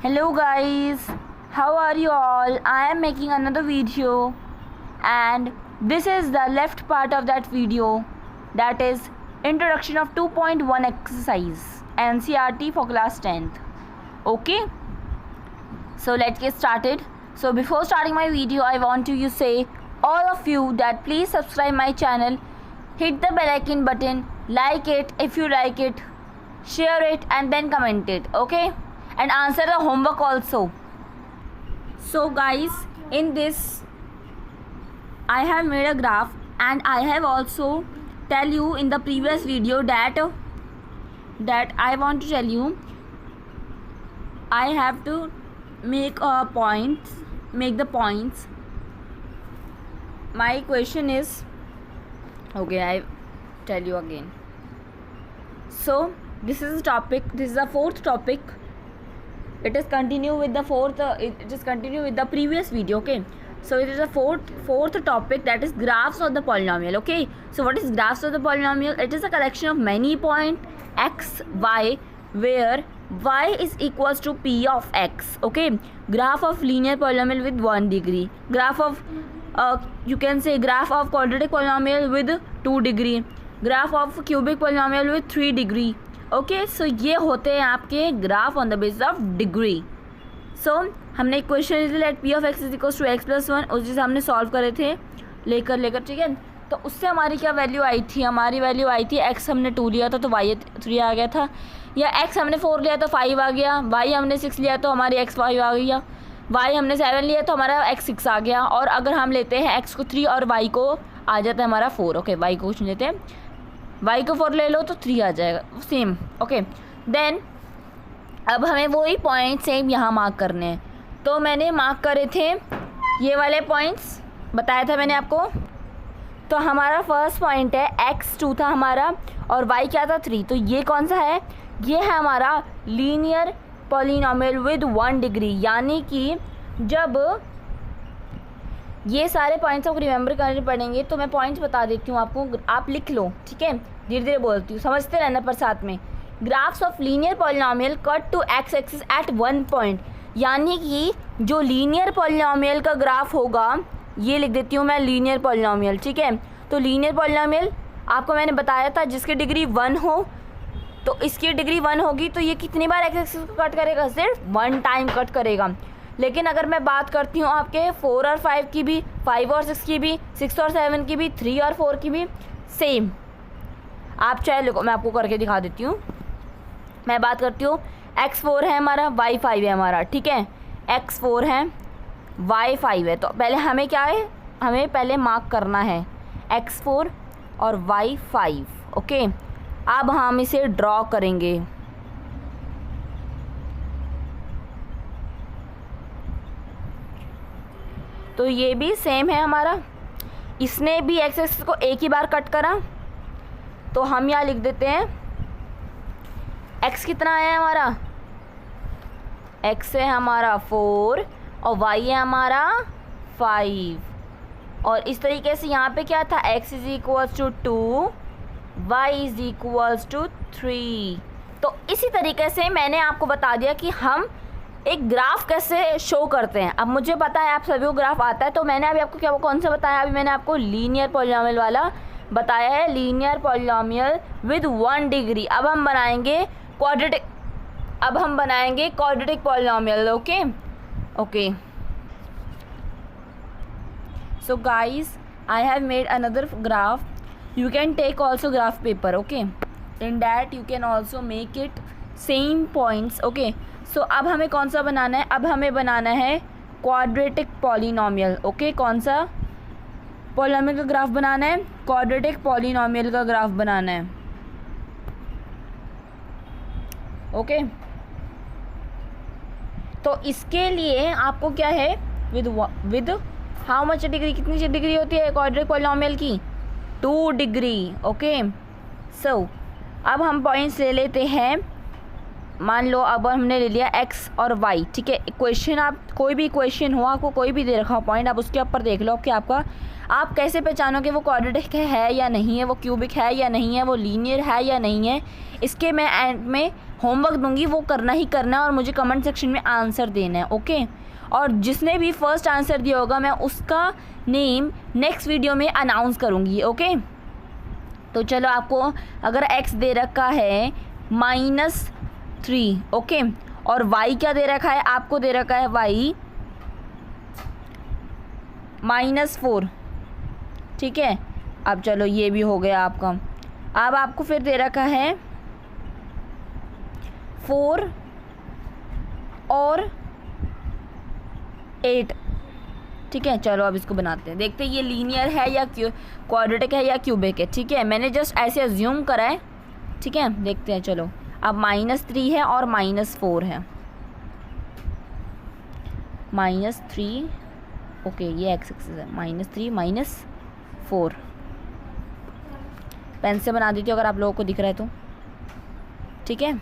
Hello guys, how are you all? I am making another video and this is the left part of that video, that is introduction of 2.1 exercise NCERT for class 10th. Okay, so let's get started. So before starting my video, I want to say all of you that please subscribe my channel, hit the bell icon button, like it if you like it, share it and then comment it. Okay, and answer the homework also. So guys, in this I have made a graph and I have also tell you in the previous video that I want to tell you I have to make the points. My question is, okay, I tell you again. So this is the topic, this is the fourth topic. It is continue with the fourth it is continue with the previous video. Okay, so it is a fourth topic, that is graphs of the polynomial. Okay, so what is graphs of the polynomial? It is a collection of many point x, y, where y is equals to p of x. Okay, graph of linear polynomial with 1 degree, graph of you can say graph of quadratic polynomial with 2 degree, graph of cubic polynomial with 3 degree. Okay, so ये होते हैं आपके graph on the basis of degree. So हमने question let P of X is equals to X plus 1 उस चीज़ हमने solve करे थे लेकर ठीक है. तो उससे हमारी क्या वैल्यू आई थी? हमारी वैल्यू आई थी एक्स हमने 2 लिया था तो वाई 3 आ गया था, या एक्स हमने 4 लिया तो 5 आ गया, वाई हमने 6 लिया तो हमारी एक्स 5 आ गया, वाई हमने 7 लिया तो हमारा एक्स 6 आ गया. और अगर हम लेते हैं एक्स को 3 और वाई को आ जाता है हमारा 4. ओके, वाई को कुछ नहीं लेते हैं, y को 4 ले लो तो 3 आ जाएगा सेम. ओके, देन अब हमें वही पॉइंट सेम यहाँ मार्क करने हैं. तो मैंने मार्क करे थे ये वाले पॉइंट्स, बताया था मैंने आपको. तो हमारा फर्स्ट पॉइंट है x2 था हमारा और y क्या था 3. तो ये कौन सा है? ये है हमारा लीनियर पॉलिनोमियल विद 1 डिग्री. यानी कि जब ये सारे पॉइंट्स आपको रिमेंबर करने पड़ेंगे तो मैं पॉइंट्स बता देती हूँ आपको, आप लिख लो. ठीक है, धीरे धीरे बोलती हूँ, समझते रहना पर साथ में. Graphs of linear polynomial cut to X axis at 1 point. यानी कि जो लीनियर पॉलिनोमियल का ग्राफ होगा, ये लिख देती हूँ मैं लीनियर पॉलिनोमियल. ठीक है, तो लीनियर पॉलिनोमियल आपको मैंने बताया था जिसकी डिग्री 1 हो, तो इसकी डिग्री 1 होगी तो ये कितनी बार एक्स एक्सिस को कट करेगा? सिर्फ 1 टाइम कट करेगा. लेकिन अगर मैं बात करती हूँ आपके 4 और 5 की भी, 5 और 6 की भी, 6 और 7 की भी, 3 और 4 की भी, सेम. आप चाहे लिखो, मैं आपको करके दिखा देती हूँ. मैं बात करती हूँ x4 है हमारा, y5 है हमारा. ठीक है, x4 है, y5 है. तो पहले हमें क्या है, हमें पहले मार्क करना है x4 और y5. ओके, अब हम इसे ड्रॉ करेंगे. तो ये भी सेम है हमारा, इसने भी एक्स एक्सिस को एक ही बार कट करा. तो हम यहाँ लिख देते हैं x कितना है हमारा, x है हमारा 4 और y है हमारा 5. और इस तरीके से यहाँ पे क्या था, x is equals to 2, y is equals to 3. तो इसी तरीके से मैंने आपको बता दिया कि हम एक ग्राफ कैसे शो करते हैं. अब मुझे पता है आप सभी को ग्राफ आता है, तो मैंने अभी आपको क्या कौन सा बताया? अभी मैंने आपको लीनियर पॉलिनोमियल वाला बताया है, लीनियर पॉलिनोमियल विद 1 डिग्री. अब हम बनाएंगे quadratic polynomial. Okay, so guys, I have made another graph. You can take also graph paper. Okay, in that you can also make it same points. Okay, so अब हमें कौन सा बनाना है? अब हमें बनाना है क्वाड्रेटिक पॉलिनोमियल. ओके, कौन सा पॉलिनोमियल का ग्राफ बनाना है? क्वाड्रेटिक पॉलिनोमियल का ग्राफ बनाना है. ओके, तो इसके लिए आपको क्या है, विद हाउ मच डिग्री, कितनी डिग्री होती है क्वाड्रेटिक पॉलिनोमियल की? 2 डिग्री. ओके, सो अब हम पॉइंट्स ले लेते हैं मान लो अब हमने ले लिया x और y, ठीक है। क्वेश्चन, आप कोई भी क्वेश्चन हो, आपको कोई भी दे रखा हो पॉइंट, आप उसके ऊपर देख लो कि आपका, आप कैसे पहचानोगे वो क्वाड्रेटिक है या नहीं है, वो क्यूबिक है या नहीं है, वो लीनियर है या नहीं है। इसके मैं एंड में होमवर्क दूंगी, वो करना ही करना है और मुझे कमेंट सेक्शन में आंसर देना है, ओके। और जिसने भी फर्स्ट आंसर दिया होगा मैं उसका नेम नेक्स्ट वीडियो में अनाउंस करूँगी, ओके। तो चलो, आपको अगर x दे रखा है -3, ओके, और y क्या दे रखा है, आपको दे रखा है y -4, ठीक है। अब चलो ये भी हो गया आपका। अब आपको फिर दे रखा है 4 और 8, ठीक है। चलो अब इसको बनाते हैं, देखते हैं ये लीनियर है या क्वाड्रेटिक है या क्यूबिक है, ठीक है। मैंने जस्ट ऐसे अज्यूम करा है, ठीक है। देखते हैं, चलो। अब -3 है और -4 है, -3, ओके, ये x एक्सिस है, -3 -4। पेन से बना देती हूँ अगर आप लोगों को दिख रहा है तो, ठीक है।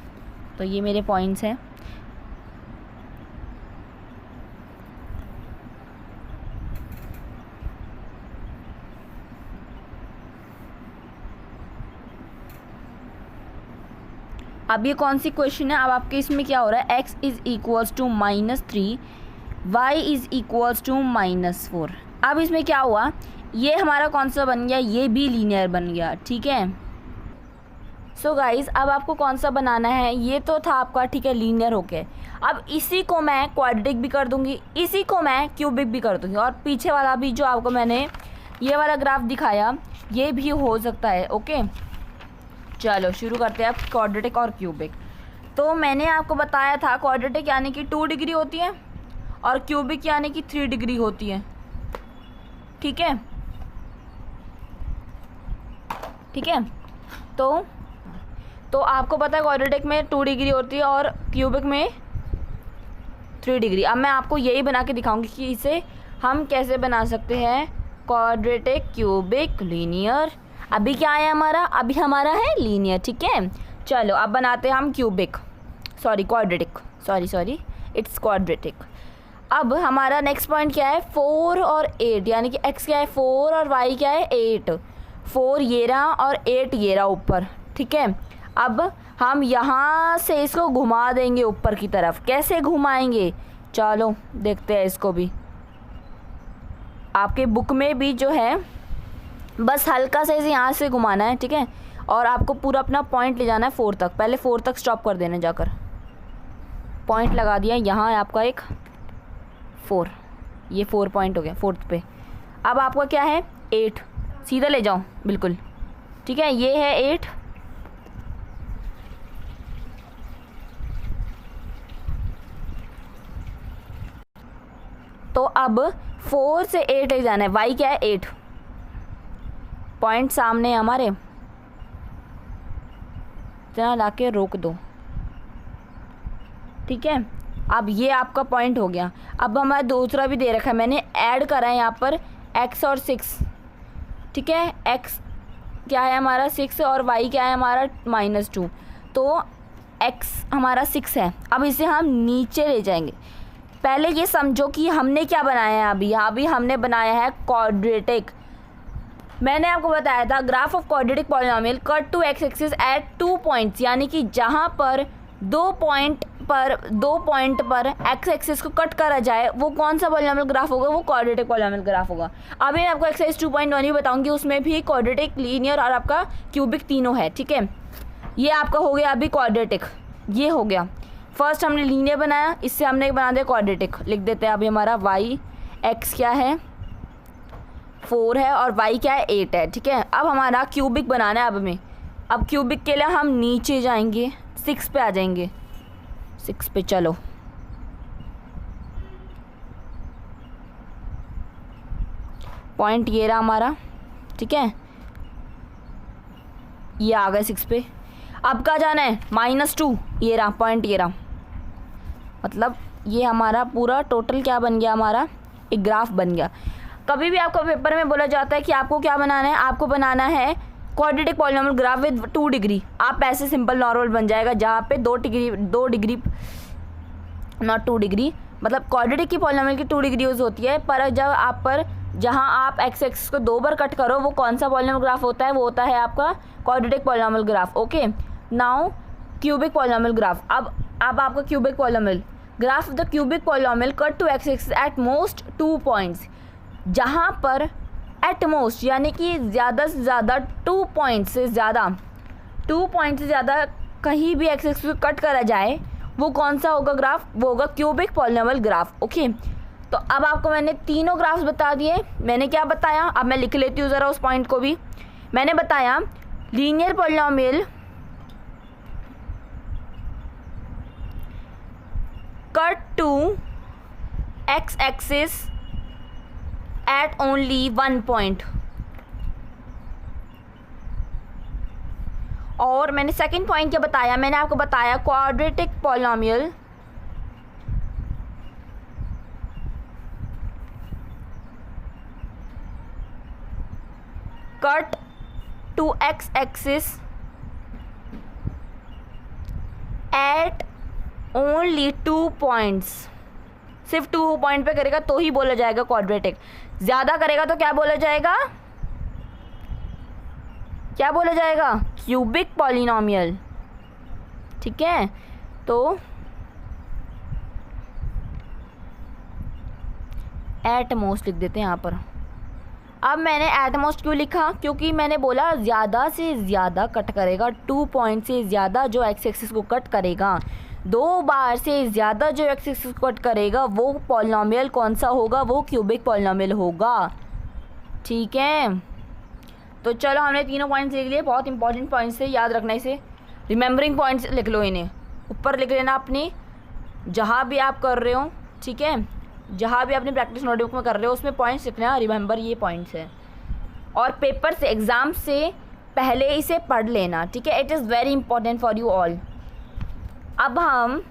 तो ये मेरे पॉइंट्स हैं। अब ये कौन सी क्वेश्चन है, अब आपके इसमें क्या हो रहा है, x is equals to -3, y is equals to -4। अब इसमें क्या हुआ, ये हमारा कौन सा बन गया, ये भी लीनियर बन गया, ठीक है। सो गाइज़, अब आपको कौन सा बनाना है, ये तो था आपका, ठीक है, लीनियर होके। अब इसी को मैं क्वाड्रेटिक भी कर दूंगी, इसी को मैं क्यूबिक भी कर दूंगी, और पीछे वाला भी जो आपको मैंने ये वाला ग्राफ दिखाया ये भी हो सकता है, ओके। चलो शुरू करते हैं अब क्वाड्रेटिक और क्यूबिक। तो मैंने आपको बताया था क्वाड्रेटिक यानी कि 2 डिग्री होती है और क्यूबिक यानी कि 3 डिग्री होती है, ठीक है, ठीक है। तो आपको पता है क्वाड्रेटिक में 2 डिग्री होती है और क्यूबिक में 3 डिग्री। अब मैं आपको यही बना के दिखाऊंगी कि इसे हम कैसे बना सकते हैं, क्वाड्रेटिक, क्यूबिक, लीनियर। अभी क्या है हमारा, अभी हमारा है लीनियर, ठीक है। चलो अब बनाते हैं हम cubic, sorry quadratic, sorry it's quadratic. अब हमारा नेक्स्ट पॉइंट क्या है, 4 और 8, यानी कि x क्या है 4 और y क्या है 8। 4 ये रहा और 8 ये रहा ऊपर, ठीक है। अब हम यहाँ से इसको घुमा देंगे ऊपर की तरफ। कैसे घुमाएंगे, चलो देखते हैं इसको भी। आपके बुक में भी जो है बस हल्का से इसे यहाँ से घुमाना है, ठीक है। और आपको पूरा अपना पॉइंट ले जाना है 4 तक, पहले 4 तक स्टॉप कर देना, जाकर पॉइंट लगा दिया। यहाँ है आपका एक 4, ये 4 पॉइंट हो गया 4th पे। अब आपका क्या है 8, सीधा ले जाओ बिल्कुल, ठीक है। ये है 8, तो अब 4 से 8 ले जाना है। y क्या है 8, पॉइंट सामने हमारे, इतना ला के रोक दो, ठीक है। अब ये आपका पॉइंट हो गया। अब हमारा दूसरा भी दे रखा है, मैंने ऐड करा है यहाँ पर x और 6, ठीक है। x क्या है हमारा 6 और y क्या है हमारा -2, तो x हमारा 6 है। अब इसे हम नीचे ले जाएंगे। पहले ये समझो कि हमने क्या बनाया है, अभी हमने बनाया है क्वाड्रेटिक। मैंने आपको बताया था graph of quadratic polynomial cut to x axis at 2 points, यानी कि जहाँ पर 2 पॉइंट पर x एक्सिस को कट करा जाए वो कौन सा पॉलिनोमियल ग्राफ होगा, वो क्वाड्रेटिक पॉलिनोमियल ग्राफ होगा। अभी मैं आपको एक्सरसाइज 2.1 भी बताऊंगी, उसमें भी क्वाड्रेटिक, लीनियर और आपका क्यूबिक तीनों है, ठीक है। ये आपका हो गया अभी क्वाड्रेटिक, ये हो गया। फर्स्ट हमने लीनियर बनाया, इससे हमने बना दिया क्वाड्रेटिक। लिख देते हैं अभी हमारा y x क्या है 4 है और y क्या है 8 है, ठीक है। अब हमारा क्यूबिक बनाना है। अब क्यूबिक के लिए हम नीचे जाएंगे, 6 पे आ जाएंगे, 6 पे चलो। पॉइंट ये रहा हमारा, ठीक है, ये आ गए 6 पे। अब कहाँ जाना है -2, ये रहा पॉइंट, ये रहा, मतलब ये हमारा पूरा टोटल क्या बन गया, हमारा एक ग्राफ बन गया। कभी भी आपको पेपर में बोला जाता है कि आपको क्या बनाना है, आपको बनाना है quadratic polynomial graph with 2 degree, आप ऐसे सिंपल नॉर्मल बन जाएगा जहाँ पे 2 डिग्री नॉट 2 डिग्री, मतलब क्वाड्रेटिक की पॉलिनॉमियल की 2 डिग्री यूज़ होती है, पर जब आप पर जहाँ आप एक्स एक्सिस को 2 बार कट करो वो कौन सा पॉलिनॉमियल ग्राफ होता है, वो होता है आपका quadratic polynomial graph. Okay, now cubic polynomial graph. अब आपका cubic polynomial graph the cubic polynomial cut to X axis at most 2 points, जहाँ पर एट मोस्ट यानी कि ज़्यादा से ज़्यादा 2 पॉइंट से ज़्यादा कहीं भी एक्स एक्सिस को कट करा जाए वो कौन सा होगा ग्राफ, वो होगा क्यूबिक पॉलिनॉमियल ग्राफ। ओके, तो अब आपको मैंने तीनों ग्राफ्स बता दिए। मैंने क्या बताया, अब मैं लिख लेती हूँ ज़रा उस पॉइंट को भी। मैंने बताया linear polynomial cut to X axis at only 1 point, और मैंने सेकंड पॉइंट क्या बताया, मैंने आपको बताया quadratic polynomial cut to X axis at only 2 points, सिर्फ 2 पॉइंट पे करेगा तो ही बोला जाएगा क्वाड्रेटिक, ज़्यादा करेगा तो क्या बोला जाएगा, क्या बोला जाएगा, क्यूबिक पॉलिनॉमियल। ठीक है, तो एट मोस्ट लिख देते हैं यहाँ पर। अब मैंने एट मोस्ट क्यों लिखा, क्योंकि मैंने बोला ज़्यादा से ज़्यादा कट करेगा, 2 पॉइंट से ज़्यादा जो एक्स एक्सिस को कट करेगा, 2 बार से ज़्यादा जो एक्स एक्सिस को कट करेगा वो पॉलिनॉमियल कौन सा होगा, वो क्यूबिक पॉलिनॉमियल होगा। ठीक है, तो चलो हमने तीनों पॉइंट्स लिख लिए, बहुत इंपॉर्टेंट पॉइंट्स से, याद रखना इसे, रिमेंबरिंग पॉइंट्स लिख लो, इन्हें ऊपर लिख लेना अपनी, जहाँ भी आप कर रहे हो। ठीक है, जहाँ भी अपनी प्रैक्टिस नोटबुक में कर रहे हो उसमें पॉइंट्स लिखना, रिमेंबर ये पॉइंट्स है, और पेपर से एग्ज़ाम से पहले इसे पढ़ लेना। ठीक है, it is very important for you all. अब हम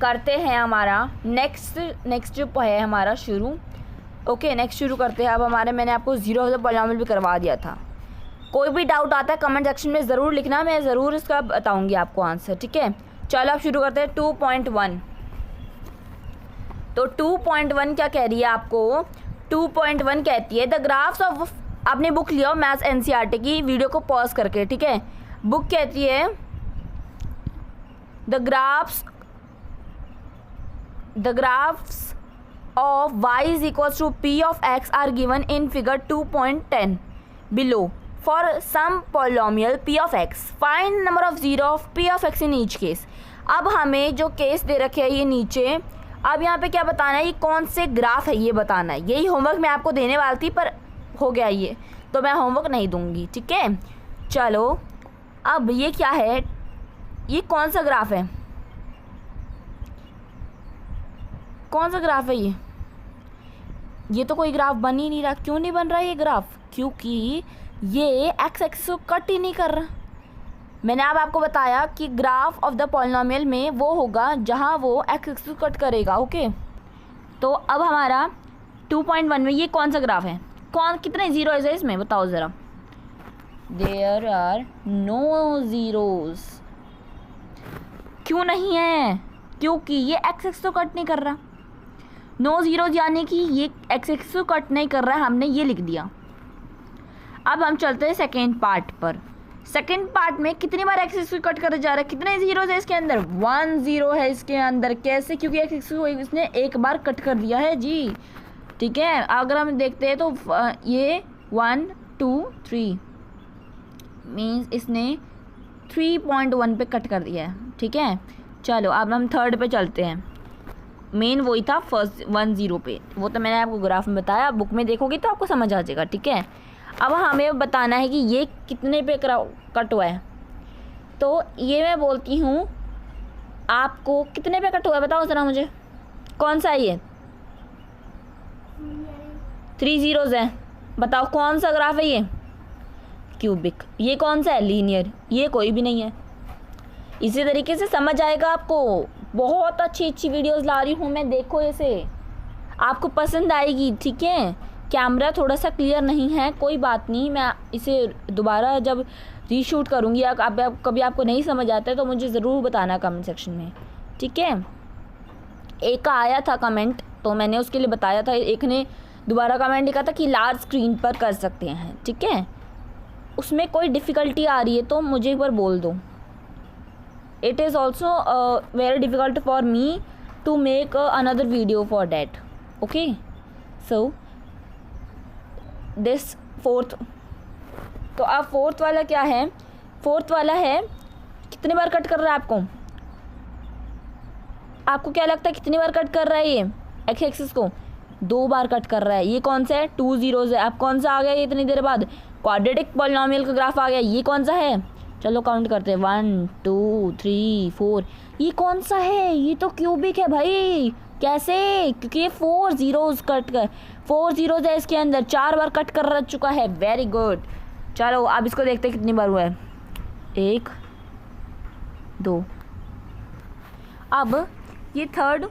करते हैं हमारा नेक्स्ट जो है हमारा शुरू। ओके, नेक्स्ट शुरू करते हैं। अब हमारे मैंने आपको जीरो ऑफ द पॉलिनॉमियल भी करवा दिया था। कोई भी डाउट आता है कमेंट सेक्शन में ज़रूर लिखना, मैं ज़रूर इसका बताऊंगी आपको आंसर। ठीक है, चलो अब शुरू करते हैं 2.1। तो 2.1 क्या कह रही है आपको, 2.1 कहती है द ग्राफ्स ऑफ, आपने बुक लिया हो मैथ्स एनसीईआरटी की, वीडियो को पॉज करके। ठीक है, बुक कहती है the graphs of y is equals to p of x are given in figure 2.10 below for some polynomial p of x, find number of zero of p of x in each case। अब हमें जो case दे रखे है ये नीचे, अब यहाँ पे क्या बताना है, ये कौन से ग्राफ है ये बताना है। यही होमवर्क मैं आपको देने वाली थी पर हो गया ये, तो मैं होमवर्क नहीं दूंगी। ठीक है, चलो अब ये क्या है, ये कौन सा ग्राफ है, कौन सा ग्राफ है ये तो कोई ग्राफ बन ही नहीं रहा। क्यों नहीं बन रहा ये ग्राफ, क्योंकि ये एक्स एक्सिस को कट ही नहीं कर रहा। मैंने अब आपको बताया कि ग्राफ ऑफ द पॉलिनॉमियल में वो होगा जहाँ वो एक्स एक्सिस को कट करेगा। ओके, तो अब हमारा 2.1 में ये कौन सा ग्राफ है, कितने जीरो है इसमें बताओ ज़रा। There are no zeros. क्यों नहीं है, क्योंकि ये एक्स एक्सिस को कट नहीं कर रहा। नो ज़ीरोज़ यानी कि ये एक्स एक्सिस को कट नहीं कर रहा है, हमने ये लिख दिया। अब हम चलते हैं सेकेंड पार्ट पर। सेकेंड पार्ट में कितनी बार एक्स एक्सिस को कट कर जा रहा है, कितने ज़ीरोज़ है इसके अंदर, 1 ज़ीरो है इसके अंदर। कैसे, क्योंकि एक्स एक्सिस को इसने एक बार कट कर दिया है जी। ठीक है, अगर हम देखते हैं तो ये 1 2 3 मीन्स इसने 3.1 पे कट कर दिया है। ठीक है, चलो अब हम थर्ड पे चलते हैं। मेन वही था फर्स्ट 1 0 पे, वो तो मैंने आपको ग्राफ में बताया, बुक में देखोगे तो आपको समझ आ जाएगा। ठीक है, अब हमें बताना है कि ये कितने पे कट हुआ है। तो ये मैं बोलती हूँ आपको, कितने पे कट हुआ है बताओ ज़रा मुझे, कौन सा है ये, 3 ज़ीरोज़ है, बताओ कौन सा ग्राफ है ये, क्यूबिक। ये कौन सा है, लीनियर, ये कोई भी नहीं है। इसी तरीके से समझ आएगा आपको। बहुत अच्छी वीडियोस ला रही हूँ मैं, देखो इसे, आपको पसंद आएगी। ठीक है, कैमरा थोड़ा सा क्लियर नहीं है, कोई बात नहीं, मैं इसे दोबारा जब रीशूट करूँगी या कभी आपको नहीं समझ आता है तो मुझे ज़रूर बताना कमेंट सेक्शन में, ठीक है। एक का आया था कमेंट तो मैंने उसके लिए बताया था, एक ने दोबारा कमेंट लिखा था कि लार्ज स्क्रीन पर कर सकते हैं, ठीक है। उसमें कोई डिफ़िकल्टी आ रही है तो मुझे एक बार बोल दो। It is also very difficult for me to make another video for that, okay. So this fourth, तो अब फोर्थ वाला क्या है, फोर्थ वाला है कितने बार कट कर रहा है आपको क्या लगता है कितनी बार कट कर रहा है ये एक्स एक्सिस को? 2 बार कट कर रहा है। ये कौन सा है? 2 ज़ीरोज़ है। अब कौन सा आ गया ये इतनी देर बाद? क्वाड्रेटिक पॉलिनोमियल का ग्राफ आ गया। ये कौन सा है? चलो काउंट करते हैं 1 2 3 4। ये कौन सा है? ये तो क्यूबिक है भाई। कैसे? क्योंकि ये 4 ज़ीरोज़ कट कर 4 ज़ीरोज़ है इसके अंदर, 4 बार कट कर चुका है। Very good. चलो अब इसको देखते हैं कितनी बार हुआ है। 1 2। अब ये थर्ड,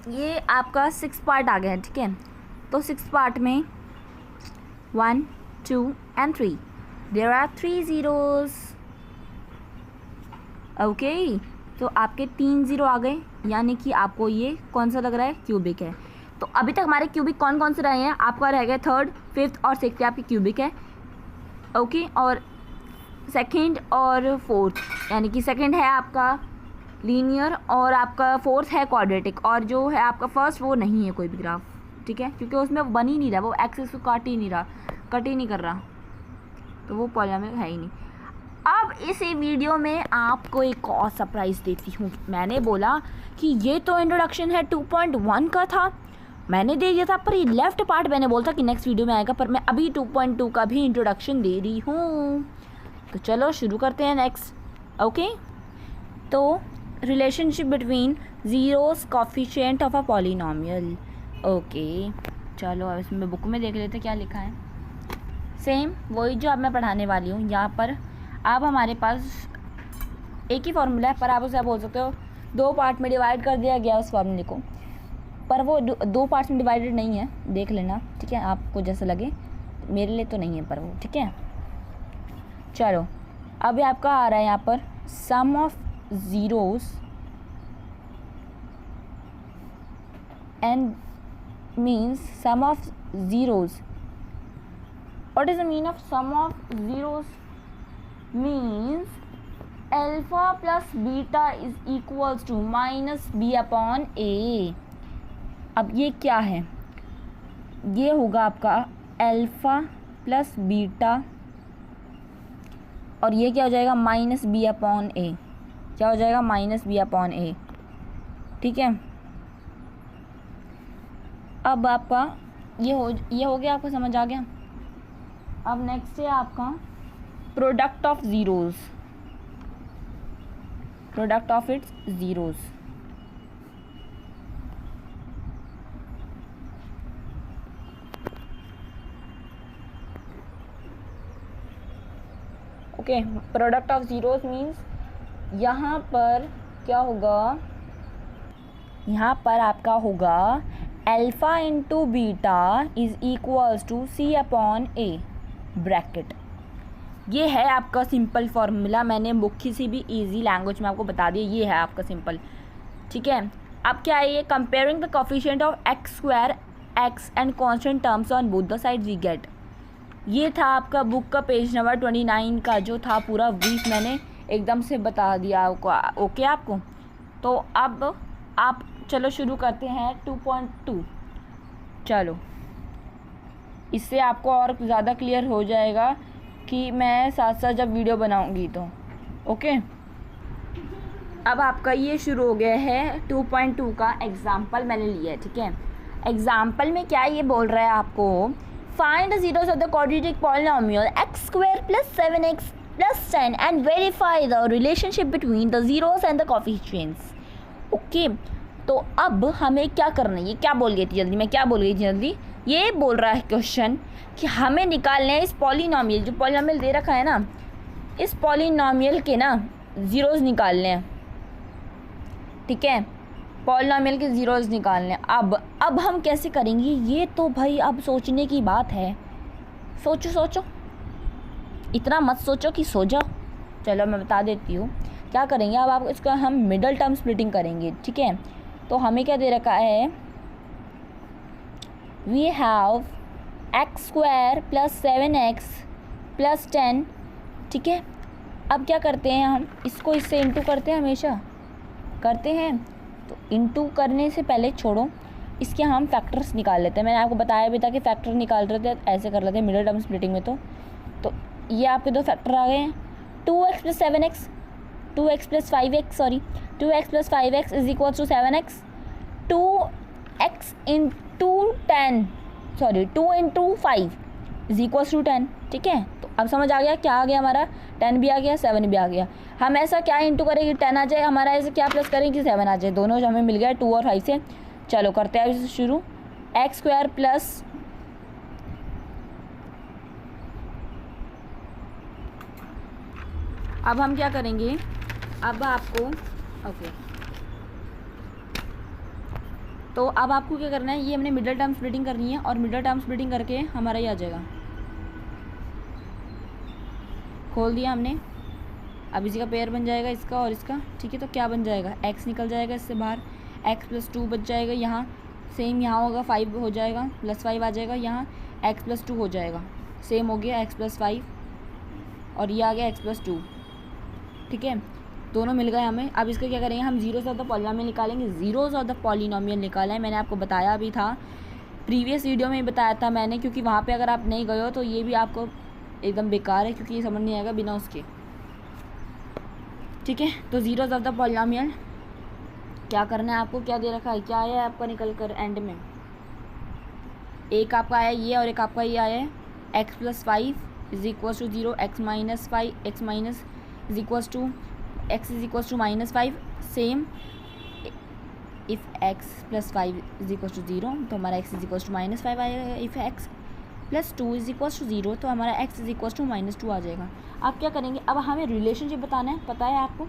ये आपका 6 पार्ट आ गया है, ठीक है। तो 6 पार्ट में 1 2 and 3 there are 3 zeros, okay. तो आपके 3 ज़ीरो आ गए, यानी कि आपको ये कौन सा लग रहा है? क्यूबिक है। तो अभी तक हमारे क्यूबिक कौन कौन से रहे हैं? आपका रह गया 3rd 5th और 6th आपकी क्यूबिक है, ओके। और 2nd और 4th, यानी कि 2nd है आपका लीनियर और आपका 4th है क्वाड्रेटिक, और जो है आपका 1st वो नहीं है कोई भी ग्राफ, ठीक है, क्योंकि उसमें बन ही नहीं रहा, वो एक्सिस को कट ही नहीं कर रहा, तो वो पॉलिनोमियल है ही नहीं। अब इस वीडियो में आपको एक और सरप्राइज़ देती हूँ। मैंने बोला कि ये तो इंट्रोडक्शन है 2.1 का था, मैंने दे दिया था, पर ये लेफ्ट पार्ट मैंने बोला था कि नेक्स्ट वीडियो में आएगा, पर मैं अभी 2.2 का भी इंट्रोडक्शन दे रही हूँ। तो चलो शुरू करते हैं नेक्स्ट, ओके। तो relationship between zeros coefficient of a polynomial, okay. चलो अब इसमें बुक में देख लेते क्या लिखा है। सेम वही जो अब मैं पढ़ाने वाली हूँ। यहाँ पर अब हमारे पास एक ही फॉर्मूला है, पर आप उसे बोल सकते हो 2 पार्ट में डिवाइड कर दिया गया उस फॉर्मूले को, पर वो 2 पार्ट्स में डिवाइडेड नहीं है, देख लेना, ठीक है, आपको जैसा लगे। मेरे लिए तो नहीं है पर वो, ठीक है। चलो अभी आपका आ रहा है यहाँ पर sum of zeros and means sum of zeros. What is the mean of sum of zeros? Means alpha plus beta is equals to minus B upon A. अब ये क्या है? ये होगा आपका अल्फ़ा प्लस बीटा, और ये क्या हो जाएगा? माइनस बी अपॉन ए। क्या हो जाएगा? माइनस बी अपॉन ए, ठीक है। अब आपका ये हो गया, आपको समझ आ गया। अब नेक्स्ट है आपका product of zeros, product of its zeros. Okay, product of zeros means यहाँ पर क्या होगा? यहाँ पर आपका होगा alpha into beta is equals to C upon A bracket. ये है आपका सिंपल फार्मूला, मैंने बुक किसी भी इजी लैंग्वेज में आपको बता दिया, ये है आपका सिंपल, ठीक है। अब क्या है ये? Comparing the coefficient of X square X and constant terms on both the side we get. ये था आपका बुक का पेज नंबर 29 का जो था पूरा वीक, मैंने एकदम से बता दिया आपको, ओके आपको। तो अब आप चलो शुरू करते हैं 2.2। चलो इससे आपको और ज़्यादा क्लियर हो जाएगा कि मैं साथ साथ जब वीडियो बनाऊंगी तो, ओके। अब आपका ये शुरू हो गया है 2.2 का एग्जाम्पल मैंने लिया है, ठीक है। एग्जाम्पल में क्या ये बोल रहा है आपको? Find the zeros of the quadratic polynomial x square plus 7x plus 10 and verify the relationship between the zeros and the coefficients, okay. तो अब हमें क्या करना है? ये क्या बोल गई थी जल्दी, मैं क्या बोल गई थी जल्दी? ये बोल रहा है क्वेश्चन कि हमें निकालना है इस पॉलिनोमियल, जो पॉलिनोमियल दे रखा है ना, इस पॉलिनोमियल के ना ज़ीरोज़ निकालने हैं, ठीक है। पॉलिनॉमियल के ज़ीरोज़ निकालने। अब हम कैसे करेंगे ये तो भाई अब सोचने की बात है। सोचो, इतना मत सोचो कि सो जाओ। चलो मैं बता देती हूँ क्या करेंगे। अब आप इसका हम मिडल टर्म स्प्लिटिंग करेंगे, ठीक है। तो हमें क्या दे रखा है, we have X square plus 7x plus 10, ठीक है। अब क्या करते हैं, हम इसको इससे इंटू करते हैं, हमेशा करते हैं। तो इंटू करने से पहले छोड़ो, इसके हम फैक्टर्स निकाल लेते हैं। मैंने आपको बताया भी था कि फैक्टर निकाल रहे थे, ऐसे कर लेते हैं मिडिल टर्म स्प्लिटिंग में। तो ये आपके दो फैक्टर आ गए हैं, 2x plus 7x, 2x plus 5x, sorry 2x plus 5x is equal to 7x, 2x into 10, sorry 2 into 5 is equal to 10, ठीक है। तो अब समझ आ गया क्या आ गया हमारा, 10 भी आ गया, 7 भी आ गया। हम ऐसा क्या इंटू करेंगे, 10 आ जाए हमारा, ऐसे क्या प्लस करेंगे 7 आ जाए, दोनों जो हमें मिल गया 2 और 5 से। चलो करते हैं अब शुरू। एक्स स्क्वायर प्लस अब हम क्या करेंगे, अब आपको ओके, तो अब आपको क्या करना है, ये हमने मिडिल टर्म स्प्लिटिंग करनी है और मिडिल टर्म स्प्लिटिंग करके हमारा ये आ जाएगा, खोल दिया हमने। अब इसी का पेयर बन जाएगा इसका और इसका, ठीक है। तो क्या बन जाएगा, x निकल जाएगा इससे बाहर, x प्लस 2 बच जाएगा यहाँ, सेम यहाँ होगा 5 हो जाएगा, प्लस 5 आ जाएगा यहाँ, x प्लस 2 हो जाएगा, सेम हो गया x प्लस 5 और ये आ गया x प्लस 2, ठीक है। दोनों मिल गए हमें। अब इसका क्या करेंगे, हम जीरोज़ ऑफ द पॉलिनॉमियल निकालेंगे। ज़ीरोज़ ऑफ द पॉलिनॉमियल निकाला है, मैंने आपको बताया भी था, प्रीवियस वीडियो में ही बताया था मैंने, क्योंकि वहाँ पे अगर आप नहीं गए हो तो ये भी आपको एकदम बेकार है, क्योंकि ये समझ नहीं आएगा बिना उसके, ठीक है। तो ज़ीरोज़ ऑफ द पॉलिनॉमियल क्या करना है आपको, क्या दे रखा है, क्या आया है आपका निकल कर एंड में, एक आपका आया ये और एक आपका ये आया है, x plus 5 is equals to 0, x minus 5, x minus is equals to x is equals to minus 5, same if x plus 5 is equals to 0 तो हमारा x is equals to minus 5 आएगा, if x plus 2 is equals to 0 तो हमारा x is equals to minus 2 आ जाएगा। आप क्या करेंगे, अब हमें रिलेशनशिप बताना है, पता है आपको।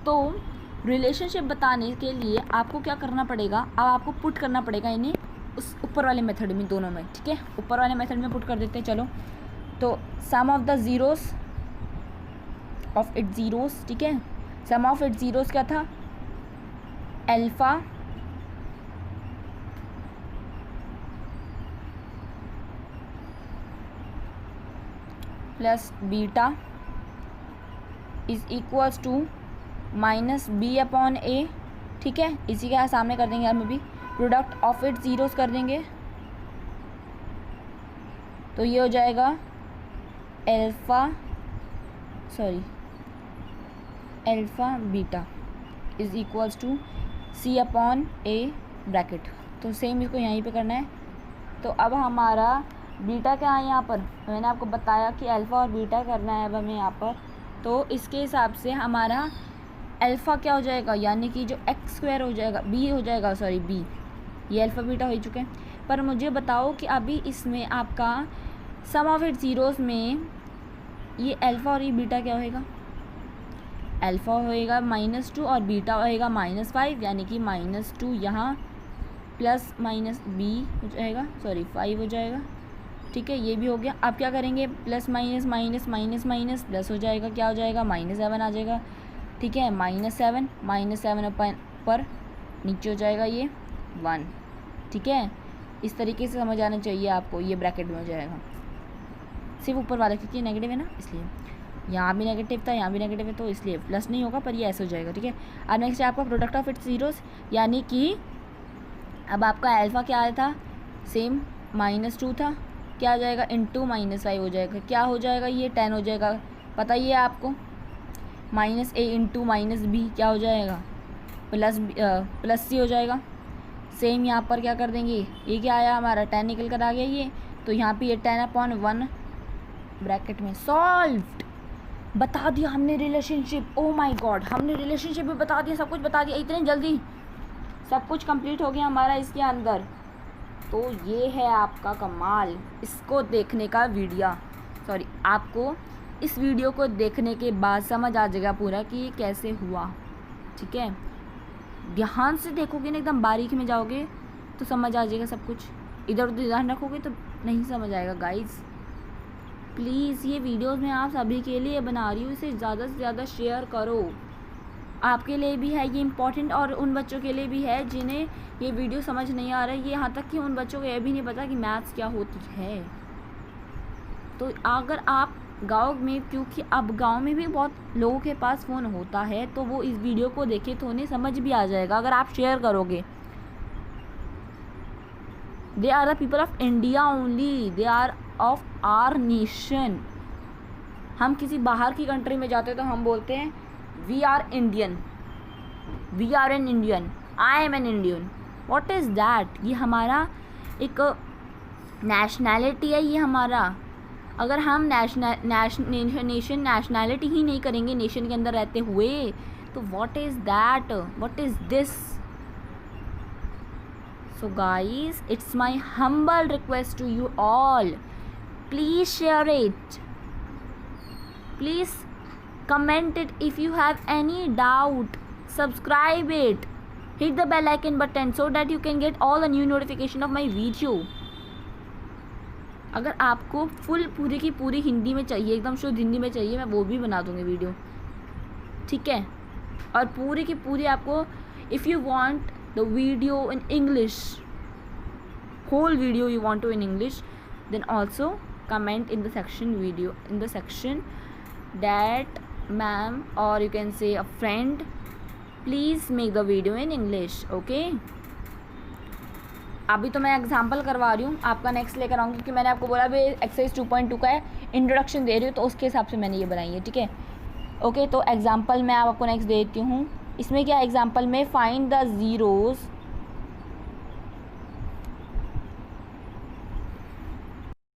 तो रिलेशनशिप बताने के लिए आपको क्या करना पड़ेगा, अब आपको पुट करना पड़ेगा इन्हें उस ऊपर वाले मेथड में, दोनों में, ठीक है। ऊपर वाले मेथड में पुट कर देते हैं। चलो, तो sum of the zeros of it zeros, ठीक है। सम ऑफ इट ज़ीरोज़ क्या था, alpha plus beta is equals to minus B upon A, ठीक है। इसी के सामने कर देंगे हम अभी, प्रोडक्ट ऑफ इट ज़ीरोज़ कर देंगे, तो ये हो जाएगा alpha beta is equals to C upon A bracket. तो सेम इसको यहीं पे करना है। तो अब हमारा बीटा क्या है यहाँ पर, मैंने आपको बताया कि अल्फ़ा और बीटा करना है अब हमें यहाँ पर। तो इसके हिसाब से हमारा अल्फ़ा क्या हो जाएगा, यानी कि जो एक्स स्क्वायर हो जाएगा, बी हो जाएगा, सॉरी बी, ये अल्फ़ा बीटा हो चुके हैं। पर मुझे बताओ कि अभी इसमें आपका सम ऑफ इट ज़ीरोज़ में ये अल्फ़ा और ये बीटा क्या होएगा, अल्फ़ा होएगा -2 और बीटा होएगा -5, यानी कि -2 यहाँ प्लस माइनस बी हो जाएगा, सॉरी 5 हो जाएगा, ठीक है। ये भी हो गया। अब क्या करेंगे, plus minus minus minus minus plus हो जाएगा, क्या हो जाएगा, -7 आ जाएगा, ठीक है। -7 पर नीचे हो जाएगा ये 1, ठीक है। इस तरीके से समझ आना चाहिए आपको, ये ब्रैकेट में हो जाएगा, सिर्फ ऊपर वाला क्योंकि नेगेटिव है ना, इसलिए यहाँ भी नेगेटिव था, यहाँ भी नेगेटिव है, तो इसलिए प्लस नहीं होगा, पर ये ऐसे हो जाएगा, ठीक है। अब नेक्स्ट है आपका प्रोडक्ट ऑफ इट्स ज़ीरोज़, यानी कि अब आपका अल्फ़ा क्या आया था, सेम -2 था, क्या आ जाएगा, इंटू -5 हो जाएगा, क्या हो जाएगा, ये 10 हो जाएगा, पता ही है आपको। -a इंटू -b क्या हो जाएगा, प्लस सी हो जाएगा। सेम यहाँ पर क्या कर देंगे, ये क्या आया हमारा 10 निकल कर आ गया ये, तो यहाँ पे ये 10/1 ब्रैकेट में सॉल्व्ड। बता दिया हमने रिलेशनशिप, ओ माय गॉड, हमने रिलेशनशिप भी बता दिया, सब कुछ बता दिया, इतने जल्दी सब कुछ कंप्लीट हो गया हमारा इसके अंदर। तो ये है आपका कमाल, इसको देखने का आपको इस वीडियो को देखने के बाद समझ आ जाएगा पूरा कि ये कैसे हुआ, ठीक है। ध्यान से देखोगे ना, एकदम बारीकी में जाओगे तो समझ आ जाएगा सब कुछ। इधर उधर ध्यान रखोगे तो नहीं समझ आएगा। गाइस प्लीज़ ये वीडियोस मैं आप सभी के लिए बना रही हूँ, इसे ज़्यादा से ज़्यादा शेयर करो। आपके लिए भी है ये इम्पॉर्टेंट, और उन बच्चों के लिए भी है जिन्हें ये वीडियो समझ नहीं आ रहा है। ये यहाँ तक कि उन बच्चों को ये भी नहीं पता कि मैथ्स क्या होती है। तो अगर आप गाँव में, क्योंकि अब गाँव में भी बहुत लोगों के पास फ़ोन होता है, तो वो इस वीडियो को देखे तो उन्हें समझ भी आ जाएगा अगर आप शेयर करोगे। They are the people of India only, they are of our nation. हम किसी बाहर की कंट्री में जाते तो हम बोलते हैं we are Indian, we are an Indian, I am an Indian. What is that? ये हमारा एक नेशनैलिटी है, ये हमारा। अगर हम नेशन नेशनैलिटी ही नहीं करेंगे नेशन के अंदर रहते हुए, तो what is that, what is this? So guys, it's my humble request to you all, please share it, please comment it. If you have any doubt, subscribe it, hit the bell icon button so that you can get all the new notification of my video. अगर आपको full पूरी की पूरी हिंदी में चाहिए, एकदम शुद्ध हिंदी में चाहिए, मैं वो भी बना दूँगी वीडियो, ठीक है। और पूरी की पूरी आपको, if you want the video in English, whole video you want to in English, then also comment in the section video, in the section that ma'am, or you can say a friend, please make the video in English, okay? अभी तो मैं example करवा रही हूँ, आपका next लेकर आऊँगी, क्योंकि मैंने आपको बोला अभी एक्सरसाइज 2.2 का है, इंट्रोडक्शन दे रही हूँ, तो उसके हिसाब से मैंने ये बनाई है, ठीक है। ओके, तो एग्जांपल मैं आपको नेक्स्ट देती हूँ। इसमें क्या एग्जांपल में फाइंड द ज़ीरोज़